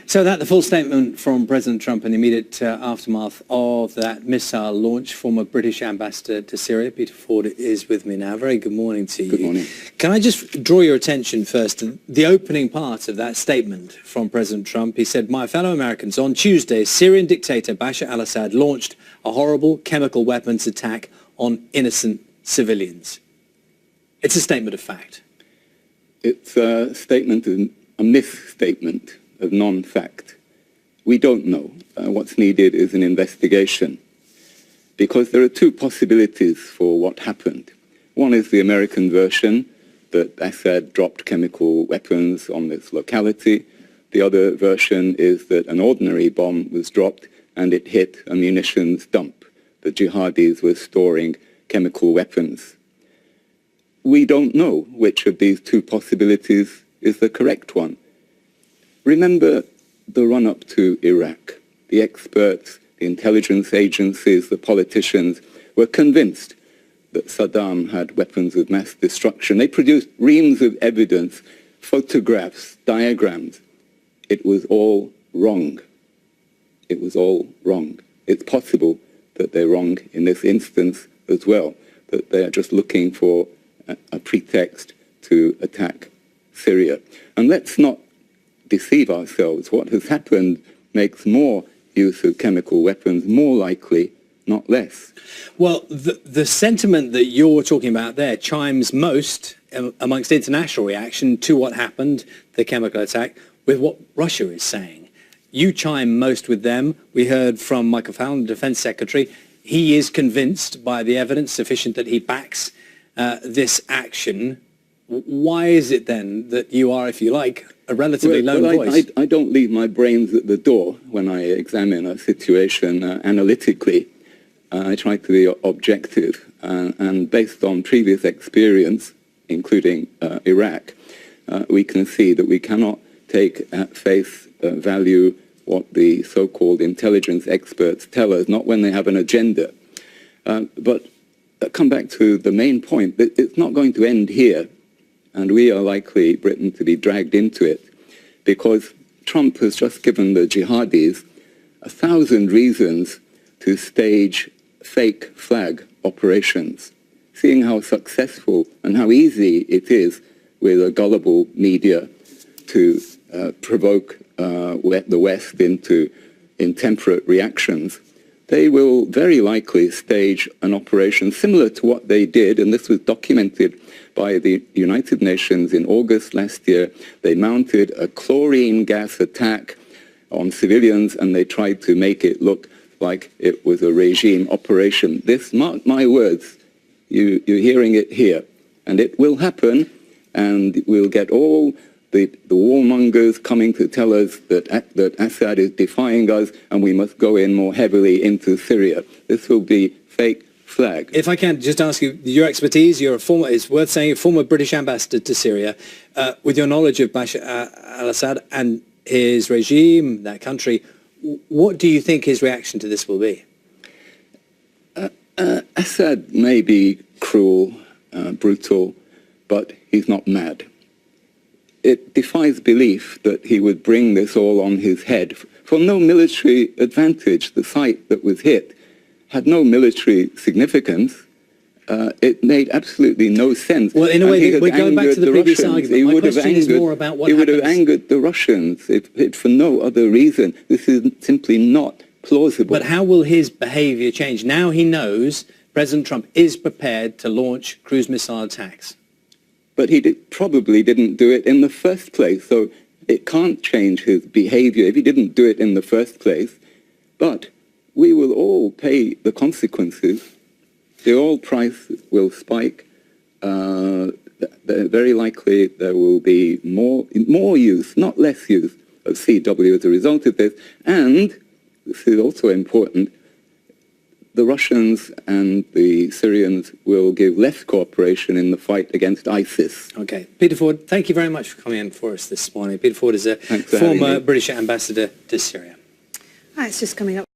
So that the full statement from President Trump in the immediate aftermath of that missile launch. Former British ambassador to Syria, Peter Ford, is with me now. Very good morning to you. Good morning. Can I just draw your attention first to the opening part of that statement from President Trump? He said, "My fellow Americans, on Tuesday, Syrian dictator Bashar al-Assad launched a horrible chemical weapons attack on innocent civilians." It's a statement of fact. It's a statement, a misstatement of non-fact. We don't know. What's needed is an investigation, because there are two possibilities for what happened. One is the American version, that Assad dropped chemical weapons on this locality. The other version is that an ordinary bomb was dropped and it hit a munitions dump. The jihadis were storing chemical weapons. We don't know which of these two possibilities is the correct one. Remember the run-up to Iraq. The experts, the intelligence agencies, the politicians were convinced that Saddam had weapons of mass destruction. They produced reams of evidence, photographs, diagrams. It was all wrong. It was all wrong. It's possible that they're wrong in this instance as well, that they're just looking for a pretext to attack Syria. And let's not deceive ourselves. What has happened makes more use of chemical weapons more likely, not less. Well, the sentiment that you're talking about there chimes most amongst international reaction to what happened, the chemical attack, with what Russia is saying. You chime most with them. We heard from Michael Fallon, the Defense Secretary. He is convinced by the evidence sufficient that he backs this action. Why is it then that you are, if you like, a relatively lone voice? I don't leave my brains at the door when I examine a situation analytically. I try to be objective, and based on previous experience, including Iraq, we can see that we cannot take at face value what the so-called intelligence experts tell us, not when they have an agenda. But come back to the main point, that it's not going to end here. And we are likely, Britain, to be dragged into it, because Trump has just given the jihadis 1,000 reasons to stage fake flag operations. Seeing how successful and how easy it is with a gullible media to provoke the West into intemperate reactions, they will very likely stage an operation similar to what they did, and this was documented by the United Nations in August last year. They mounted a chlorine gas attack on civilians, and they tried to make it look like it was a regime operation. This, mark my words, you're hearing it here, and it will happen, and we'll get all the warmongers coming to tell us that Assad is defying us and we must go in more heavily into Syria. This will be fake flag. If I can just ask you, your expertise, you're a former, it's worth saying, a former British ambassador to Syria. With your knowledge of Bashar al-Assad and his regime, that country, what do you think his reaction to this will be? Assad may be cruel, brutal, but he's not mad. It defies belief that he would bring this all on his head for no military advantage. The site that was hit had no military significance. It made absolutely no sense. Well, in a way, we're going back to the previous argument. My question is more about what happens. He would have angered the Russians if for no other reason. This is simply not plausible. But how will his behavior change? Now he knows President Trump is prepared to launch cruise missile attacks. But he probably didn't do it in the first place, so it can't change his behavior if he didn't do it in the first place. But we will all pay the consequences. The oil price will spike. Very likely there will be more use, not less use, of CW as a result of this. And, this is also important, the Russians and the Syrians will give less cooperation in the fight against ISIS. Okay. Peter Ford, thank you very much for coming in for us this morning. Peter Ford is a former British ambassador to Syria. It's just coming up.